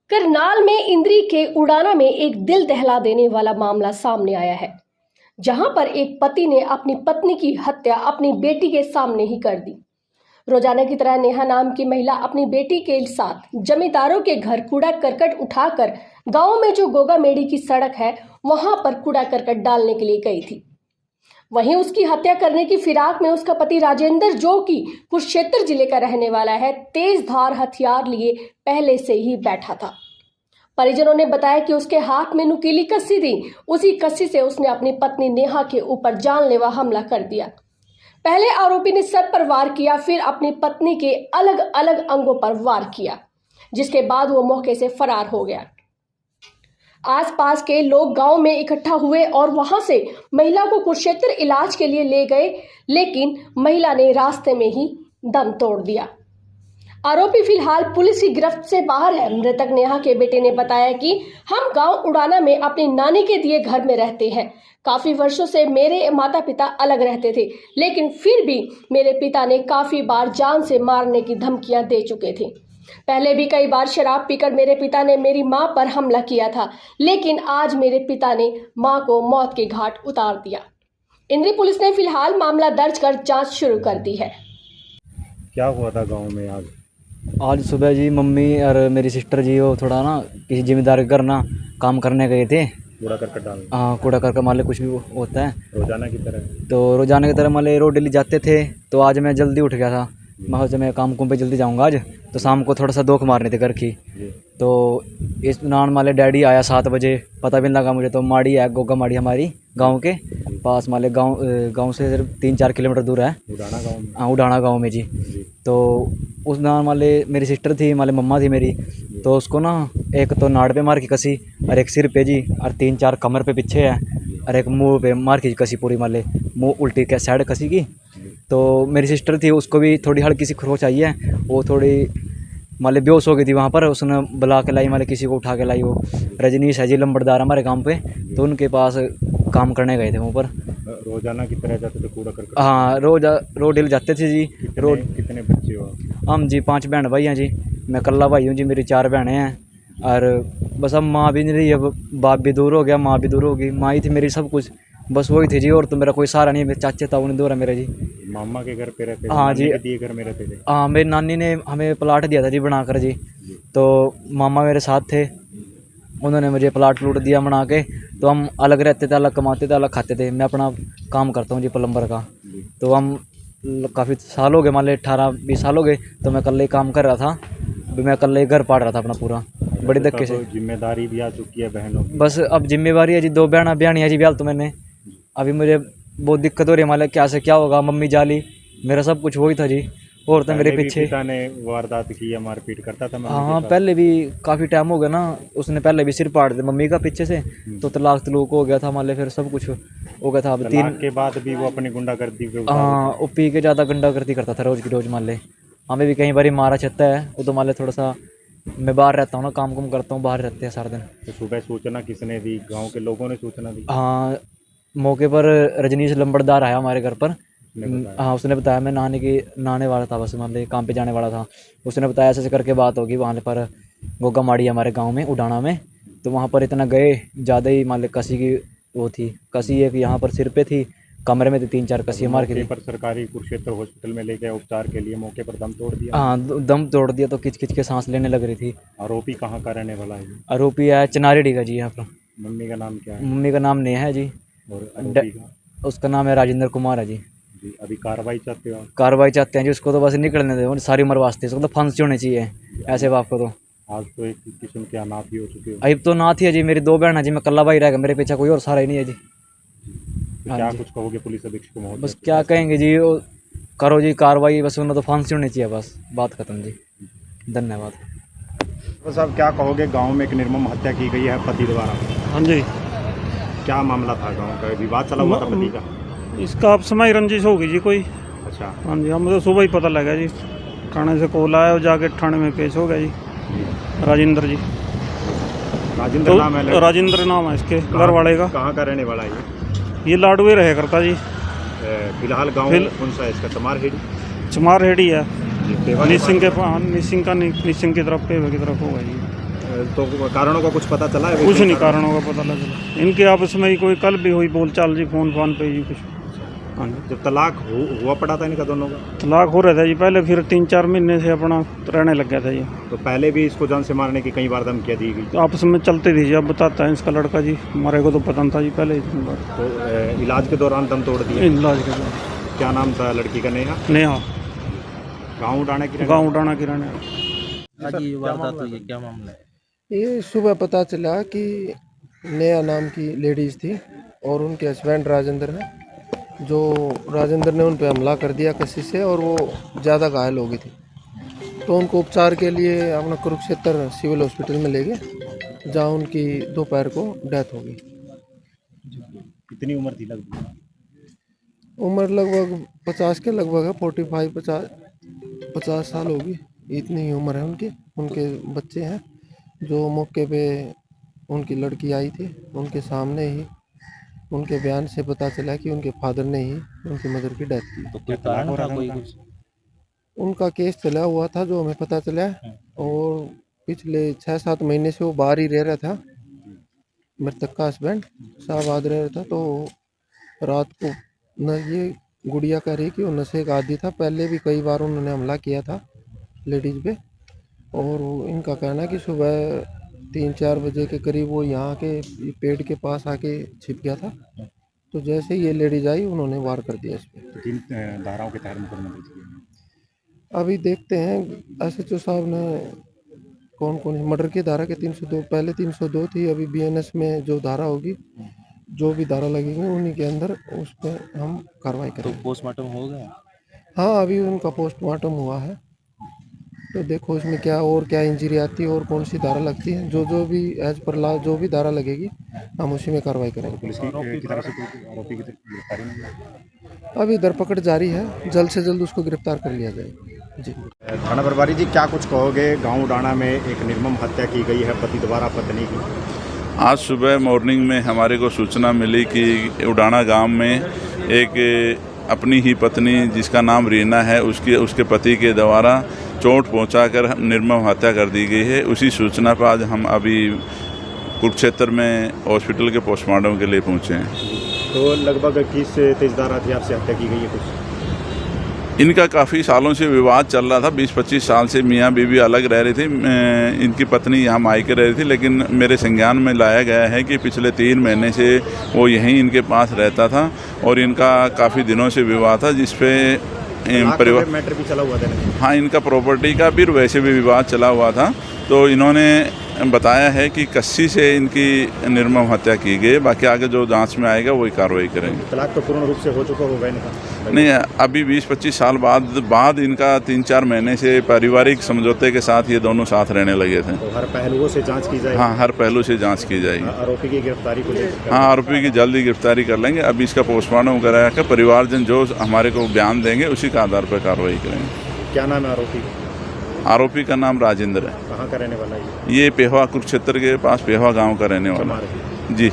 करनाल में इंद्री के उड़ाना में एक दिल दहला देने वाला मामला सामने आया है, जहां पर एक पति ने अपनी पत्नी की हत्या अपनी बेटी के सामने ही कर दी। रोजाना की तरह नेहा नाम की महिला अपनी बेटी के साथ जमींदारों के घर कूड़ा करकट उठाकर गांव में जो गोगा मेड़ी की सड़क है वहां पर कूड़ा करकट डालने के लिए गई थी। वहीं उसकी हत्या करने की फिराक में उसका पति राजेंद्र, जो कि कुरुक्षेत्र जिले का रहने वाला है, तेज धार हथियार लिए पहले से ही बैठा था। परिजनों ने बताया कि उसके हाथ में नुकीली कस्सी थी। उसी कस्सी से उसने अपनी पत्नी नेहा के ऊपर जानलेवा हमला कर दिया। पहले आरोपी ने सर पर वार किया, फिर अपनी पत्नी के अलग अलग अंगों पर वार किया, जिसके बाद वो मौके से फरार हो गया। आसपास के लोग गांव में इकट्ठा हुए और वहां से महिला को कुरुक्षेत्र इलाज के लिए ले गए, लेकिन महिला ने रास्ते में ही दम तोड़ दिया। आरोपी फिलहाल पुलिस की गिरफ्त से बाहर है। मृतक नेहा के बेटे ने बताया कि हम गांव उड़ाना में अपनी नानी के दिए घर में रहते हैं। काफी वर्षों से मेरे माता पिता अलग रहते थे, लेकिन फिर भी मेरे पिता ने काफी बार जान से मारने की धमकियां दे चुके थे। पहले भी कई बार शराब पीकर मेरे पिता ने मेरी मां पर हमला किया था, लेकिन आज मेरे पिता ने मां को मौत के घाट उतार दिया। इंद्री पुलिस ने फिलहाल मामला दर्ज कर जांच शुरू कर दी है। क्या हुआ था गांव में आज सुबह जी मम्मी और मेरी सिस्टर जी वो थोड़ा ना किसी जिम्मेदार के घर ना काम करने गए थे। कूड़ा करकट डालने? हाँ, कूड़ा करकट मान ले कुछ भी होता है रोजाना की तरह। तो रोजाना की तरह मान ले रोड डेली जाते थे। तो आज मैं जल्दी उठ गया था, मैं काम कुम पे जल्दी जाऊंगा आज, तो शाम को थोड़ा सा दोख मारने थे घर की। तो इस दौरान माले डैडी आया 7 बजे, पता भी नहीं लगा मुझे। तो माड़ी है, गोगा माड़ी हमारी गांव के पास, माले गांव से सिर्फ 3-4 किलोमीटर दूर है, उड़ाना गांव में। हाँ, उड़ाना गांव में जी। तो उस दौरान माले मेरी सिस्टर थी, माले मम्मा थी मेरी, तो उसको ना एक तो नाड़ पे मार की कसी, और एक सिर पे जी, और 3-4 कमर पे पीछे है, और एक मुंह पे मार की कसी पूरी, माले मुंह उल्टी के साइड कसी की। तो मेरी सिस्टर थी, उसको भी थोड़ी हल्की सी खरोच आई है, वो थोड़ी माले बेहोश हो गई थी वहाँ पर। उसने बुला के लाई, माले किसी को उठा के लाई। वो रजनीश है जी, लंबड़दार हमारे काम पे, तो उनके पास काम करने गए थे वहाँ पर। रोजाना की तरह जाते थे कूड़ा करकट? हाँ, रोड हिल जाते थे जी। कितने बच्चे हो? हम जी 5 बहन भाई हैं जी, मैं कल्ला भाई हूँ जी, मेरी 4 बहनें हैं। और बस अब माँ भी नहीं रही, अब बाप भी दूर हो गया, माँ भी दूर हो गई। माँ ही थी मेरी सब कुछ, बस वही थी जी, और तो मेरा कोई सहारा नहीं है। मेरे चाचे ताऊ ने दूर है मेरे जी। मामा के घर पे रहते थे? हाँ जी, दिए घर में रहते थे? हाँ, मेरी नानी ने हमें प्लाट दिया था जी बनाकर जी। तो मामा मेरे साथ थे, उन्होंने मुझे प्लाट दिया बना के। तो हम अलग रहते थे, अलग कमाते थे, अलग खाते थे। मैं अपना काम करता हूँ जी प्लम्बर का। तो हम काफ़ी साल हो गए, मान लो 18-20 साल हो गए। तो मैं कल ही काम कर रहा था, मैं कल ही घर पाड़ रहा था अपना पूरा, बड़ी धक्के से। जिम्मेदारी भी आ चुकी है बहनों की? बस अब जिम्मेवारी है जी, 2 बहना ब्याणी है जी ब्याल। तो मैंने अभी मुझे बहुत दिक्कत हो रही है, मान लो क्या से क्या होगा। मम्मी जाली, मेरा सब कुछ वही था जी, और तो मेरे पीछे। पिता ने वारदात की या मारपीट करता था? हाँ, पहले भी काफ़ी टाइम हो गया ना, उसने पहले भी सिर पाड़ दिया मम्मी का पीछे से। तो तलाक हो गया था मान ले, फिर सब कुछ हो गया था। अब 3 के बाद भी वो अपनी गुंडागर्दी? हाँ, वो पी के ज़्यादा गुंडागर्दी करता था रोज़ की रोज़ मान ले। हमें भी कई बार मारा छत्ता है वो, तो मान ले थोड़ा सा मैं बाहर रहता हूँ ना, काम कुम करता हूँ, बाहर रहते हैं सारा दिन। तो सुबह सूचना किसने दी? गांव के लोगों ने सूचना दी? हाँ, मौके पर रजनीश लंबड़दार आया हमारे घर पर। हाँ, उसने बताया, मैं नहाने वाला था, बस मान ले काम पे जाने वाला था। उसने बताया ऐसे करके बात होगी वहाँ पर गोगा माड़ी हमारे गांव में उड़ाना में। तो वहाँ पर इतना गए, ज़्यादा ही मान ले कसी की वो थी, कसी एक यहाँ पर सिर पे थी, कमरे में थी 3-4 कसी मार के। पर सरकारी कुरुक्षेत्र हॉस्पिटल में ले गए उपचार के लिए, मौके पर दम तोड़ दिया? हाँ, दम तोड़ दिया, तो किच किच के सांस लेने लग रही थी। आरोपी कहाँ का रहने वाला है? आरोपी है चनारेडी का जी यहाँ पर। मम्मी का नाम क्या है? मम्मी का नाम नेहा है जी, और उसका नाम है राजेंद्र कुमार है जी। अभी कार्रवाई चाहते हो? कार्रवाई चाहते हैं जी, उसको तो बस निकलने दे सारी उम्र वास्ते, उसको तो फांसी होनी चाहिए ऐसे बाप को। तो आज तो एक किस्म के अनाथ ही हो चुके हो? अभी तो नाथ ही है जी, मेरी 2 बहन है जी, मैं कल्ला भाई रह गया, मेरे पीछे कोई और सहारा ही नहीं है जी। तो क्या कुछ कहोगे पुलिस अधीक्षक महोदय? बस क्या कहेंगे जी, करो जी कार्रवाई, बस उन्हें तो फांसी होनी चाहिए, बस बात खत्म जी। धन्यवाद। तो साहब क्या कहोगे, गांव में एक निर्मम हत्या की गई है पति द्वारा? हाँ जी, क्या मामला था? गांव का विवाद चला हुआ था पति का? इसका आप समय रंजिश होगी जी कोई। अच्छा। हाँ जी, हमें तो सुबह ही पता लगा जी, थाने से कॉल आया और जाके थाने में पेश हो गया जी। राजेंद्र जी, राजेंद्र नाम है? राजेंद्र नाम है इसके घर वाले का। कहाँ का रहने वाला है ये लाडवे रहे करता जी। फिलहाल गांव कौन सा है इसका? चमार हेड़ी है, निसिंग निसिंग की तरफ पेवे की तरफ होगा जी। तो कारणों का कुछ पता चला है? कुछ नहीं कारणों का पता लगा चला। इनके आपस में ही कोई कल भी हुई बोलचाल जी, फोन पे जी कुछ। हाँ जी, जब तलाक हुआ पड़ा था इनका दोनों का, तलाक हो रहा था जी पहले, फिर 3-4 महीने से अपना रहने लग गया था ये। तो पहले भी इसको जान से मारने की कई बार धमकियाँ दी गई। तो आपस में चलते थी जी, अब बताता है इसका लड़का जी, हमारे को तो पता नहीं था जी पहले इतनी बार। तो इलाज के दौरान दम तोड़ दिया। इलाज के बाद क्या नाम था लड़की का? नेहा। नेहा, गाँव उड़ाना की गाँव उठाना की रहने वाली। आज ये वारदात हुई है, क्या मामला है? ये सुबह पता चला कि नेहा नाम की लेडीज़ थी और उनके हस्बैंड राजेंद्र है, जो राजेंद्र ने उन पे हमला कर दिया कसी से और वो ज़्यादा घायल हो गई थी। तो उनको उपचार के लिए अपना कुरुक्षेत्र सिविल हॉस्पिटल में ले गए, जहाँ उनकी दोपहर को डेथ हो गई। कितनी उम्र थी लगभग? उम्र लगभग 50 के लगभग है, 45-50 साल होगी, इतनी ही उम्र है उनकी। उनके बच्चे हैं, जो मौके पे उनकी लड़की आई थी, उनके सामने ही उनके बयान से पता चला कि उनके फादर ने ही उनकी मदर की डेथ की। तो कोई कारण था कोई कुछ? उनका केस चला हुआ था जो हमें पता चला है, और पिछले 6-7 महीने से वो बाहर ही रह रहा था, मृतक का हस्बैंड शाहबाद रह रहा था। तो रात को न ये गुड़िया कह रही कि वो नशे का आदी था, पहले भी कई बार उन्होंने हमला किया था लेडीज़ पे। और इनका कहना है कि सुबह 3-4 बजे के करीब वो यहाँ के पेड़ के पास आके छिप गया था। तो जैसे ही ये लेडीज आई उन्होंने वार कर दिया इस पर। तो किन धाराओं के तहत मुकदमा दर्ज किया? अभी देखते हैं SHO साहब ने कौन कौन मर्डर की धारा के 302, पहले 302 थी, अभी BNS में जो धारा होगी, जो भी धारा लगेगी उन्हीं के अंदर उस पर हम कार्रवाई तो करेंगे। पोस्टमार्टम हो गया? हाँ, अभी उनका पोस्टमार्टम हुआ है, तो देखो इसमें क्या और क्या इंजरी आती है और कौन सी धारा लगती है, जो भी एज पर लॉ जो भी धारा लगेगी हम उसी में कार्रवाई करेंगे। पुलिस की तरफ से कोई आरोपी की गिरफ्तारी नहीं हुई? अभी धरपकड़ जारी है, जल्द से जल्द उसको गिरफ्तार कर लिया जाएगा जी। थाना प्रभारी जी, क्या कुछ कहोगे? गाँव उड़ाना में एक निर्मम हत्या की गई है पति द्वारा पत्नी की। आज सुबह मॉर्निंग में हमारे को सूचना मिली कि उड़ाना गांव में एक अपनी ही पत्नी जिसका नाम रीना है, उसके पति के द्वारा चोट पहुंचाकर निर्मम हत्या कर दी गई है। उसी सूचना पर आज हम अभी कुरुक्षेत्र में हॉस्पिटल के पोस्टमार्टम के लिए पहुंचे हैं। तो लगभग किस तेजदार हथियार से हत्या की गई है कुछ? इनका काफ़ी सालों से विवाद चल रहा था, 20-25 साल से मियाँ बीवी अलग रह रही थी। इनकी पत्नी यहाँ मायके रह रही थी, लेकिन मेरे संज्ञान में लाया गया है कि पिछले 3 महीने से वो यहीं इनके पास रहता था और इनका काफ़ी दिनों से विवाद था, जिसपे परिवार मैटर भी चला हुआ था। हाँ, इनका प्रॉपर्टी का भी वैसे भी विवाद चला हुआ था। तो इन्होंने बताया है कि कस्सी से इनकी निर्मम हत्या की गई। बाकी आगे जो जांच में आएगा वही कार्रवाई करेंगे। तलाक तो पूर्ण रूप से हो चुका होगा इनका? नहीं, अभी 20-25 साल बाद इनका 3-4 महीने से पारिवारिक समझौते के साथ ये दोनों साथ रहने लगे थे। तो हर पहलुओं से जांच की जाएगी? हाँ, हर पहलू से जांच की जाएगी। आरोपी की गिरफ्तारी को लेकर? हाँ, आरोपी की जल्दी गिरफ्तारी कर लेंगे। अभी इसका पोस्टमार्टम करा कर परिवारजन जो हमारे को बयान देंगे उसी के आधार पर कार्रवाई करेंगे। क्या नाम है आरोपी? आरोपी का नाम राजेंद्र है। कहाँ का रहने वाला है? ये पेहवा कुरुक्षेत्र के पास पेहवा गाँव का रहने वाला है जी।